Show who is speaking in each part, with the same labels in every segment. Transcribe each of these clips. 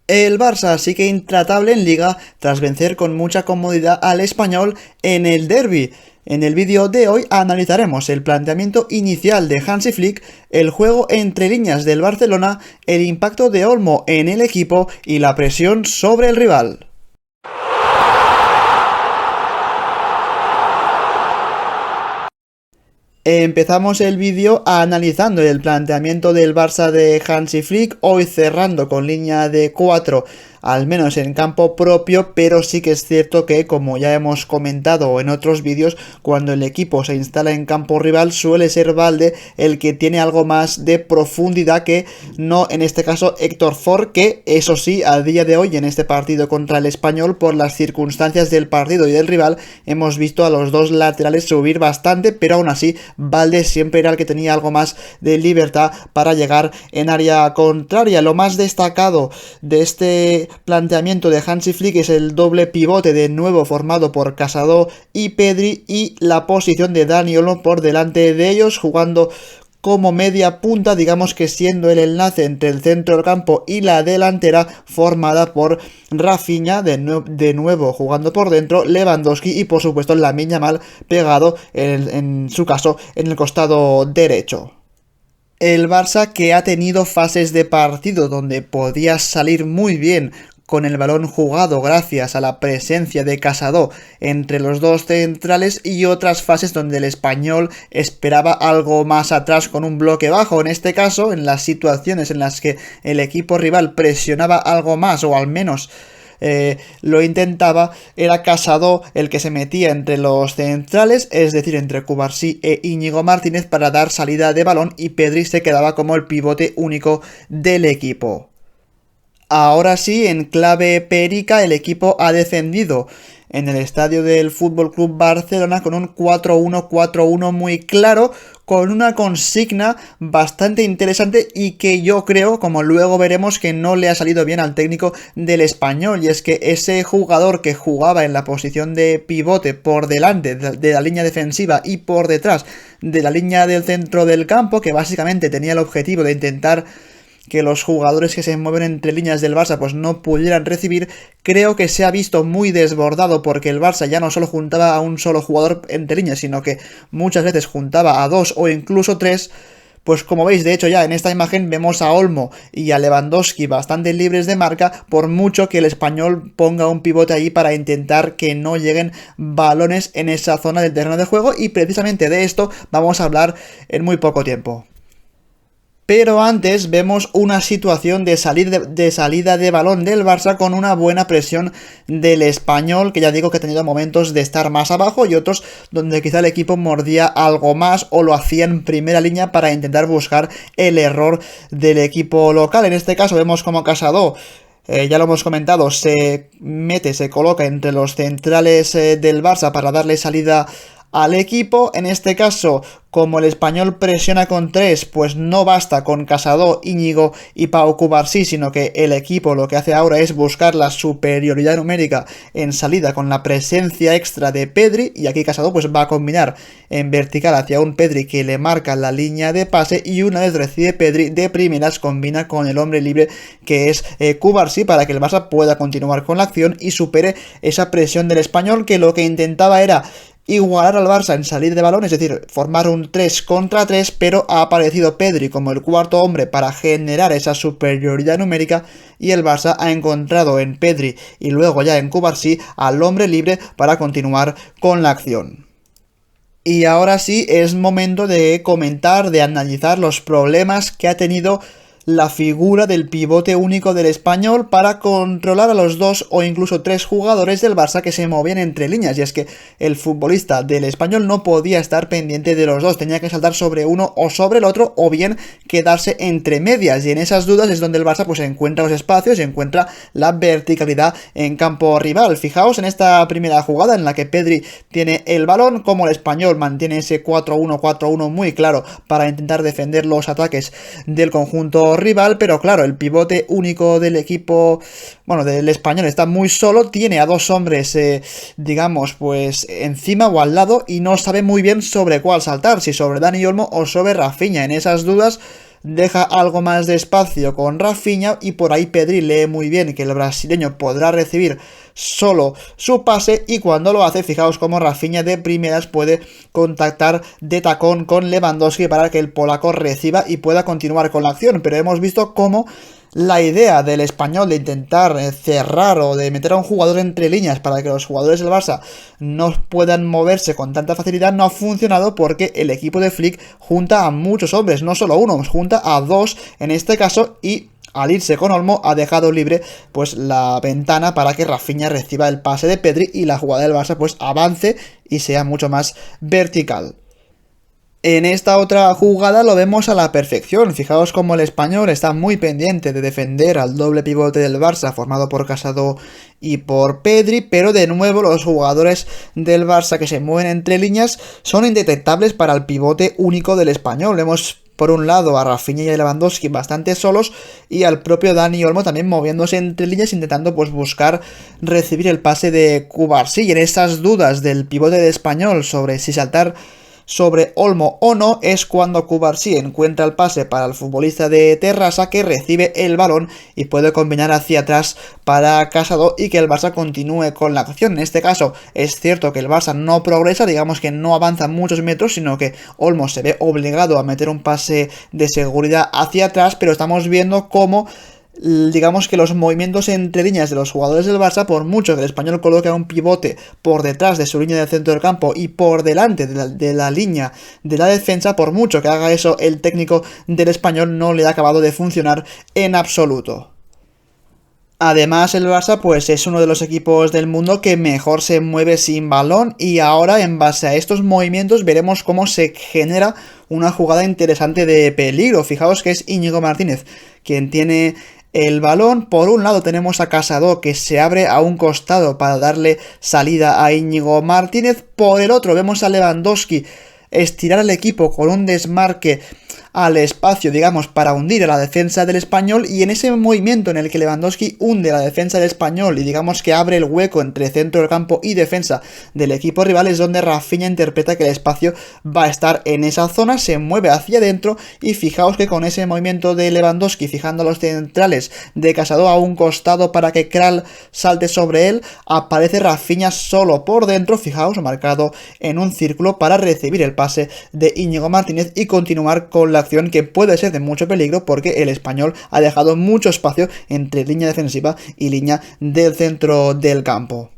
Speaker 1: El Barça sigue intratable en Liga tras vencer con mucha comodidad al Español en el derbi. En el vídeo de hoy analizaremos el planteamiento inicial de Hansi Flick, el juego entre líneas del Barcelona, el impacto de Olmo en el equipo y la presión sobre el rival. Empezamos el vídeo analizando el planteamiento del Barça de Hansi Flick, hoy cerrando con línea de 4, al menos en campo propio, pero sí que es cierto que, como ya hemos comentado en otros vídeos, cuando el equipo se instala en campo rival suele ser Valde el que tiene algo más de profundidad que no, en este caso, Héctor Ford, que eso sí, a día de hoy en este partido contra el Español, por las circunstancias del partido y del rival, hemos visto a los dos laterales subir bastante, pero aún así Valde siempre era el que tenía algo más de libertad para llegar en área contraria. Lo más destacado de este planteamiento de Hansi Flick es el doble pivote de nuevo formado por Casado y Pedri y la posición de Dani Olmo por delante de ellos, jugando como media punta, digamos que siendo el enlace entre el centro del campo y la delantera, formada por Rafinha, de nuevo jugando por dentro, Lewandowski y por supuesto Lamine Yamal pegado en su caso en el costado derecho. El Barça, que ha tenido fases de partido donde podía salir muy bien con el balón jugado gracias a la presencia de Casado entre los dos centrales, y otras fases donde el Español esperaba algo más atrás con un bloque bajo. En este caso, en las situaciones en las que el equipo rival presionaba algo más, o al menos lo intentaba, era Casado el que se metía entre los centrales, es decir, entre Cubarsí e Íñigo Martínez, para dar salida de balón, y Pedri se quedaba como el pivote único del equipo. Ahora sí, en clave perica, el equipo ha defendido en el estadio del Fútbol Club Barcelona con un 4-1-4-1 muy claro, con una consigna bastante interesante y que yo creo, como luego veremos, que no le ha salido bien al técnico del Español, y es que ese jugador que jugaba en la posición de pivote por delante de la línea defensiva y por detrás de la línea del centro del campo, que básicamente tenía el objetivo de intentar que los jugadores que se mueven entre líneas del Barça pues no pudieran recibir, creo que se ha visto muy desbordado, porque el Barça ya no solo juntaba a un solo jugador entre líneas, sino que muchas veces juntaba a dos o incluso tres. Pues como veis, de hecho ya en esta imagen vemos a Olmo y a Lewandowski bastante libres de marca, por mucho que el Español ponga un pivote ahí para intentar que no lleguen balones en esa zona del terreno de juego, y precisamente de esto vamos a hablar en muy poco tiempo. Pero antes vemos una situación de salida de balón del Barça con una buena presión del Español, que ya digo que ha tenido momentos de estar más abajo y otros donde quizá el equipo mordía algo más o lo hacía en primera línea para intentar buscar el error del equipo local. En este caso vemos como Casado, ya lo hemos comentado, se coloca entre los centrales del Barça para darle salida al equipo. En este caso, como el Español presiona con 3, pues no basta con Casado, Íñigo y Pau Cubarsí, sino que el equipo lo que hace ahora es buscar la superioridad numérica en salida con la presencia extra de Pedri, y aquí Casado pues va a combinar en vertical hacia un Pedri que le marca la línea de pase, y una vez recibe Pedri de primeras combina con el hombre libre que es Cubarsí, para que el Barça pueda continuar con la acción y supere esa presión del Español, que lo que intentaba era igualar al Barça en salir de balón, es decir, formar un 3 contra 3, pero ha aparecido Pedri como el cuarto hombre para generar esa superioridad numérica, y el Barça ha encontrado en Pedri y luego ya en Cubarsí al hombre libre para continuar con la acción. Y ahora sí es momento de comentar, de analizar los problemas que ha tenido la figura del pivote único del Español para controlar a los 2 o incluso 3 jugadores del Barça que se movían entre líneas. Y es que el futbolista del Español no podía estar pendiente de los dos, tenía que saltar sobre uno o sobre el otro, o bien quedarse entre medias, y en esas dudas es donde el Barça pues encuentra los espacios y encuentra la verticalidad en campo rival. Fijaos en esta primera jugada en la que Pedri tiene el balón, como el Español mantiene ese 4-1-4-1 muy claro para intentar defender los ataques del conjunto rival, pero claro, el pivote único del equipo, bueno, del Español, está muy solo, tiene a dos hombres, digamos, pues encima o al lado, y no sabe muy bien sobre cuál saltar, si sobre Dani Olmo o sobre Rafinha. En esas dudas deja algo más de espacio con Rafinha y por ahí Pedri lee muy bien que el brasileño podrá recibir solo su pase y cuando lo hace, fijaos cómo Rafinha de primeras puede contactar de tacón con Lewandowski para que el polaco reciba y pueda continuar con la acción, pero hemos visto cómo la idea del español de intentar cerrar o de meter a un jugador entre líneas para que los jugadores del Barça no puedan moverse con tanta facilidad no ha funcionado porque el equipo de Flick junta a muchos hombres, no solo uno, junta a dos en este caso y al irse con Olmo ha dejado libre pues la ventana para que Rafinha reciba el pase de Pedri y la jugada del Barça pues avance y sea mucho más vertical. En esta otra jugada lo vemos a la perfección, fijaos como el español está muy pendiente de defender al doble pivote del Barça formado por Casado y por Pedri, pero de nuevo los jugadores del Barça que se mueven entre líneas son indetectables para el pivote único del español. Vemos por un lado a Rafinha y a Lewandowski bastante solos y al propio Dani Olmo también moviéndose entre líneas intentando pues buscar recibir el pase de Cubarsí. Y en esas dudas del pivote de español sobre si saltar sobre Olmo o no es cuando Cubarsí encuentra el pase para el futbolista de Terrassa que recibe el balón y puede combinar hacia atrás para Casado y que el Barça continúe con la acción. En este caso es cierto que el Barça no progresa, digamos que no avanza muchos metros, sino que Olmo se ve obligado a meter un pase de seguridad hacia atrás, pero estamos viendo cómo digamos que los movimientos entre líneas de los jugadores del Barça, por mucho que el español coloque a un pivote por detrás de su línea de centro del campo y por delante de la línea de la defensa, por mucho que haga eso el técnico del español no le ha acabado de funcionar en absoluto. Además el Barça pues es uno de los equipos del mundo que mejor se mueve sin balón y ahora en base a estos movimientos veremos cómo se genera una jugada interesante de peligro. Fijaos que es Íñigo Martínez quien tiene el balón. Por un lado tenemos a Casado que se abre a un costado para darle salida a Íñigo Martínez. Por el otro vemos a Lewandowski estirar al equipo con un desmarque al espacio, digamos, para hundir a la defensa del español y en ese movimiento en el que Lewandowski hunde a la defensa del español y digamos que abre el hueco entre centro del campo y defensa del equipo rival es donde Rafinha interpreta que el espacio va a estar en esa zona, se mueve hacia adentro y fijaos que con ese movimiento de Lewandowski fijando a los centrales de Casado a un costado para que Kral salte sobre él, aparece Rafinha solo por dentro, fijaos, marcado en un círculo para recibir el pase de Íñigo Martínez y continuar con la acción que puede ser de mucho peligro porque el español ha dejado mucho espacio entre línea defensiva y línea del centro del campo.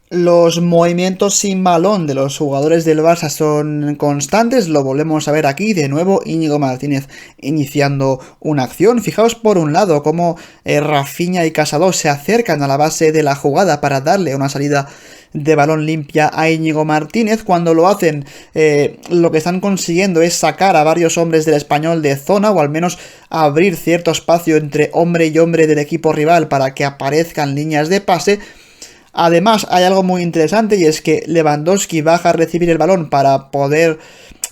Speaker 1: Los movimientos sin balón de los jugadores del Barça son constantes, lo volvemos a ver aquí, de nuevo Íñigo Martínez iniciando una acción. Fijaos por un lado cómo Rafinha y Casado se acercan a la base de la jugada para darle una salida de balón limpia a Íñigo Martínez. Cuando lo hacen, lo que están consiguiendo es sacar a varios hombres del español de zona o al menos abrir cierto espacio entre hombre y hombre del equipo rival para que aparezcan líneas de pase. Además hay algo muy interesante y es que Lewandowski baja a recibir el balón para poder,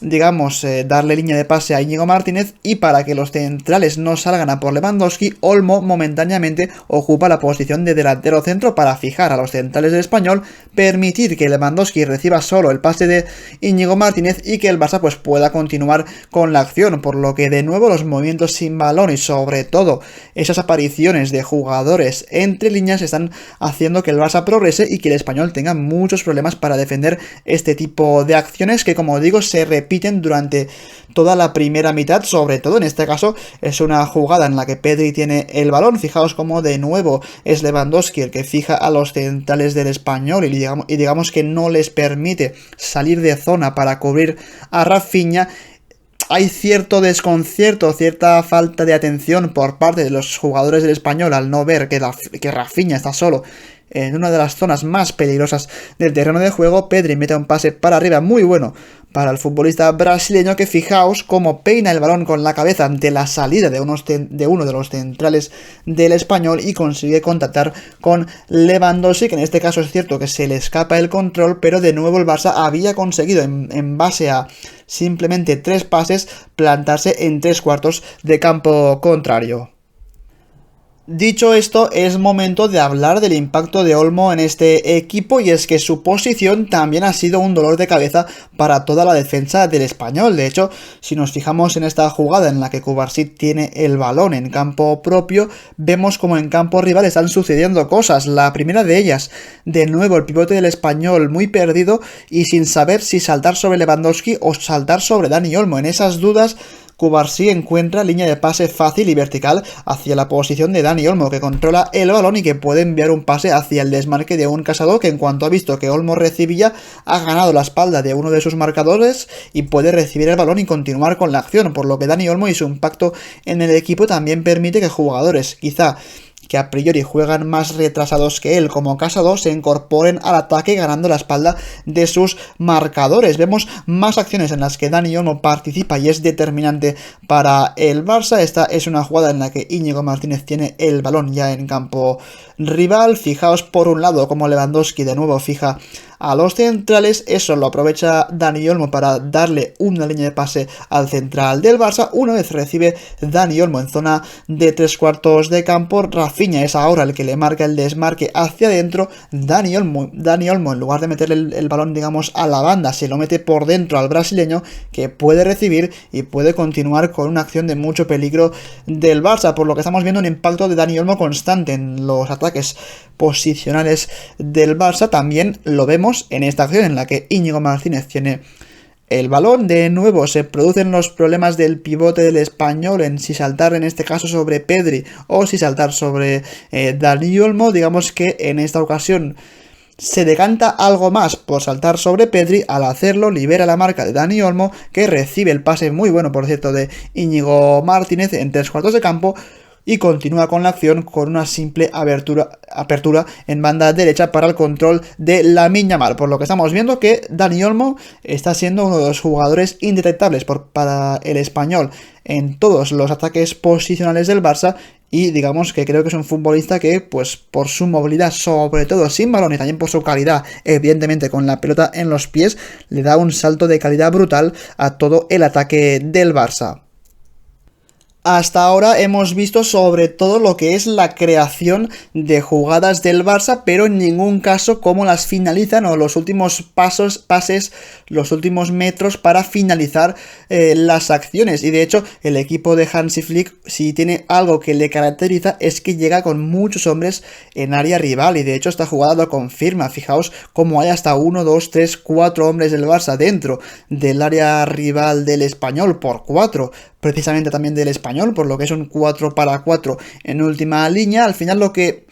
Speaker 1: digamos, darle línea de pase a Íñigo Martínez y para que los centrales no salgan a por Lewandowski, Olmo momentáneamente ocupa la posición de delantero centro para fijar a los centrales del español, permitir que Lewandowski reciba solo el pase de Íñigo Martínez y que el Barça pues pueda continuar con la acción, por lo que de nuevo los movimientos sin balón y sobre todo esas apariciones de jugadores entre líneas están haciendo que el Barça progrese y que el español tenga muchos problemas para defender este tipo de acciones que, como digo, se repiten durante toda la primera mitad. Sobre todo en este caso es una jugada en la que Pedri tiene el balón, fijaos como de nuevo es Lewandowski el que fija a los centrales del español y digamos que no les permite salir de zona para cubrir a Rafinha. Hay cierto desconcierto, cierta falta de atención por parte de los jugadores del español al no ver que Rafinha está solo en una de las zonas más peligrosas del terreno de juego. Pedri mete un pase para arriba muy bueno para el futbolista brasileño que fijaos cómo peina el balón con la cabeza ante la salida de uno de los centrales del español y consigue contactar con Lewandowski, que en este caso es cierto que se le escapa el control, pero de nuevo el Barça había conseguido en base a simplemente 3 pases plantarse en 3 cuartos de campo contrario. Dicho esto, es momento de hablar del impacto de Olmo en este equipo, y es que su posición también ha sido un dolor de cabeza para toda la defensa del Español. De hecho, si nos fijamos en esta jugada en la que Cubarsí tiene el balón en campo propio, vemos como en campo rival están sucediendo cosas. La primera de ellas, de nuevo el pivote del Español muy perdido y sin saber si saltar sobre Lewandowski o saltar sobre Dani Olmo. En esas dudas, Cubarsí encuentra línea de pase fácil y vertical hacia la posición de Dani Olmo, que controla el balón y que puede enviar un pase hacia el desmarque de un Casado, que en cuanto ha visto que Olmo recibía, ha ganado la espalda de uno de sus marcadores y puede recibir el balón y continuar con la acción, por lo que Dani Olmo y su impacto en el equipo también permite que jugadores quizá que a priori juegan más retrasados que él, como Casado, se incorporen al ataque ganando la espalda de sus marcadores. Vemos más acciones en las que Dani Olmo participa y es determinante para el Barça. Esta es una jugada en la que Íñigo Martínez tiene el balón ya en campo rival. Fijaos por un lado como Lewandowski de nuevo fija a los centrales, eso lo aprovecha Dani Olmo para darle una línea de pase al central del Barça. Una vez recibe Dani Olmo en zona de 3/4 de campo, Rafinha es ahora el que le marca el desmarque hacia adentro. Dani Olmo en lugar de meterle el balón digamos a la banda, se lo mete por dentro al brasileño, que puede recibir y puede continuar con una acción de mucho peligro del Barça, por lo que estamos viendo un impacto de Dani Olmo constante en los ataques posicionales del Barça. También lo vemos en esta acción en la que Íñigo Martínez tiene el balón. De nuevo se producen los problemas del pivote del Español en si saltar en este caso sobre Pedri o si saltar sobre Dani Olmo. Digamos que en esta ocasión se decanta algo más por saltar sobre Pedri. Al hacerlo libera la marca de Dani Olmo, que recibe el pase muy bueno por cierto de Íñigo Martínez en 3/4 de campo y continúa con la acción con una simple apertura en banda derecha para el control de Lamine Yamal, por lo que estamos viendo que Dani Olmo está siendo uno de los jugadores indetectables para el Español en todos los ataques posicionales del Barça, y digamos que creo que es un futbolista que pues por su movilidad, sobre todo sin balón, y también por su calidad evidentemente con la pelota en los pies, le da un salto de calidad brutal a todo el ataque del Barça. Hasta ahora hemos visto sobre todo lo que es la creación de jugadas del Barça, pero en ningún caso cómo las finalizan o los últimos pases, los últimos metros para finalizar las acciones. Y de hecho el equipo de Hansi Flick, si tiene algo que le caracteriza, es que llega con muchos hombres en área rival, y de hecho esta jugada lo confirma. Fijaos cómo hay hasta 1, 2, 3, 4 hombres del Barça dentro del área rival del Español, por 4 precisamente también del Español, por lo que es un 4-4 en última línea. Al final lo que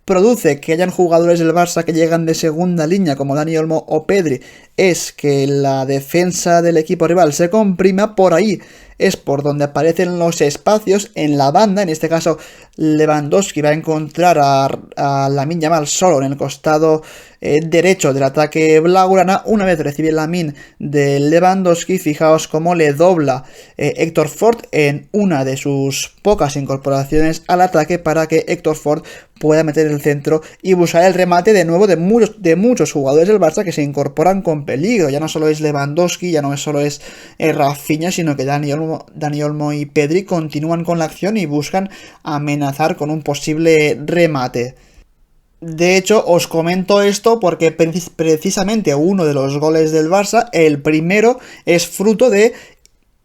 Speaker 1: produce que hayan jugadores del Barça que llegan de segunda línea como Dani Olmo o Pedri es que la defensa del equipo rival se comprima. Por ahí es por donde aparecen los espacios en la banda. En este caso Lewandowski va a encontrar a Lamine Yamal solo en el costado derecho del ataque blaugrana. Una vez recibe Lamine de Lewandowski, fijaos cómo le dobla Héctor Ford en una de sus pocas incorporaciones al ataque para que Héctor Ford pueda meter el centro y buscar el remate de nuevo de muchos jugadores del Barça que se incorporan con peligro. Ya no solo es Lewandowski, ya no solo es Rafinha, sino que Dani Olmo y Pedri continúan con la acción y buscan amenazar con un posible remate. De hecho, os comento esto porque precisamente uno de los goles del Barça, el primero, es fruto de,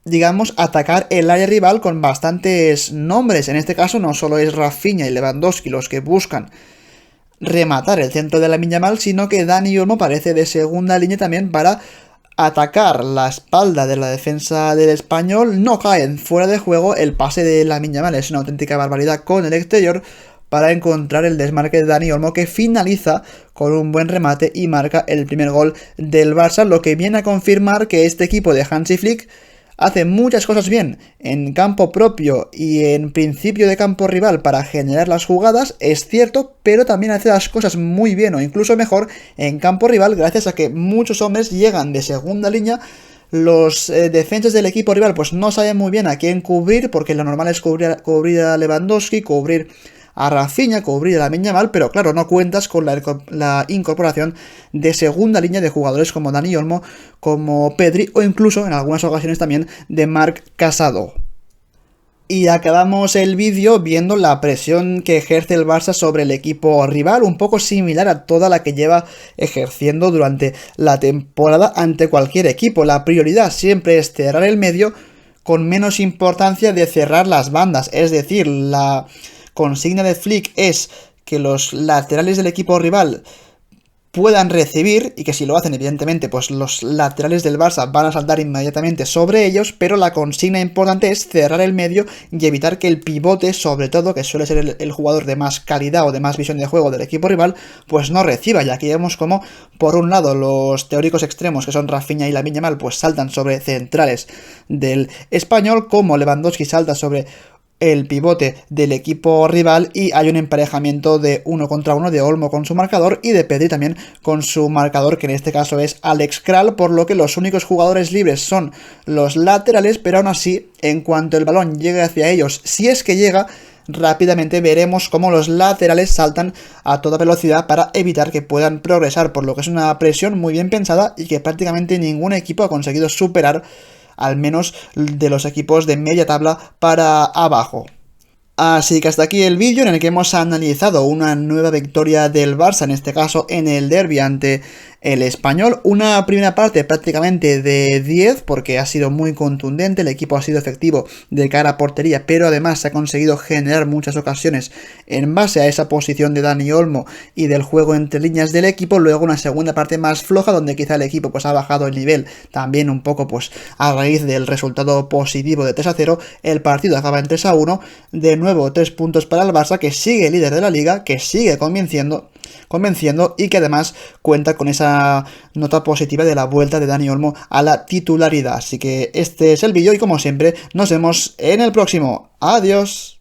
Speaker 1: digamos, atacar el área rival con bastantes nombres. En este caso no solo es Rafinha y Lewandowski los que buscan rematar el centro de Lamine Yamal, sino que Dani Olmo aparece de segunda línea también para atacar la espalda de la defensa del Español. No cae fuera de juego, el pase de Lamine Yamal es una auténtica barbaridad con el exterior para encontrar el desmarque de Dani Olmo, que finaliza con un buen remate y marca el primer gol del Barça, lo que viene a confirmar que este equipo de Hansi Flick hace muchas cosas bien en campo propio y en principio de campo rival para generar las jugadas, es cierto, pero también hace las cosas muy bien o incluso mejor en campo rival gracias a que muchos hombres llegan de segunda línea. Los defensas del equipo rival pues no saben muy bien a quién cubrir, porque lo normal es cubrir a Lewandowski, cubrir a Rafinha, cubrir a Lamine Yamal, pero claro, no cuentas con la incorporación de segunda línea de jugadores como Dani Olmo, como Pedri o incluso en algunas ocasiones también de Marc Casado. Y acabamos el vídeo viendo la presión que ejerce el Barça sobre el equipo rival, un poco similar a toda la que lleva ejerciendo durante la temporada ante cualquier equipo. La prioridad siempre es cerrar el medio con menos importancia de cerrar las bandas, es decir, la consigna de Flick es que los laterales del equipo rival puedan recibir, y que si lo hacen evidentemente pues los laterales del Barça van a saltar inmediatamente sobre ellos, pero la consigna importante es cerrar el medio y evitar que el pivote, sobre todo, que suele ser el jugador de más calidad o de más visión de juego del equipo rival, pues no reciba. Y aquí vemos como por un lado los teóricos extremos, que son Rafinha y Lamine Yamal, pues saltan sobre centrales del Español, como Lewandowski salta sobre el pivote del equipo rival, y hay un emparejamiento de 1 contra 1 de Olmo con su marcador y de Pedri también con su marcador, que en este caso es Alex Kral, por lo que los únicos jugadores libres son los laterales, pero aún así, en cuanto el balón llegue hacia ellos, si es que llega, rápidamente veremos cómo los laterales saltan a toda velocidad para evitar que puedan progresar, por lo que es una presión muy bien pensada y que prácticamente ningún equipo ha conseguido superar, al menos de los equipos de media tabla para abajo. Así que hasta aquí el vídeo en el que hemos analizado una nueva victoria del Barça, en este caso en el derbi ante el Español. Una primera parte prácticamente de 10 porque ha sido muy contundente, el equipo ha sido efectivo de cara a portería, pero además se ha conseguido generar muchas ocasiones en base a esa posición de Dani Olmo y del juego entre líneas del equipo. Luego una segunda parte más floja donde quizá el equipo pues ha bajado el nivel, también un poco pues a raíz del resultado positivo de 3-0. El partido acaba en 3-1, de nuevo 3 puntos para el Barça, que sigue líder de la liga, que sigue convenciendo y que además cuenta con esa nota positiva de la vuelta de Dani Olmo a la titularidad. Así que este es el vídeo y como siempre nos vemos en el próximo. Adiós.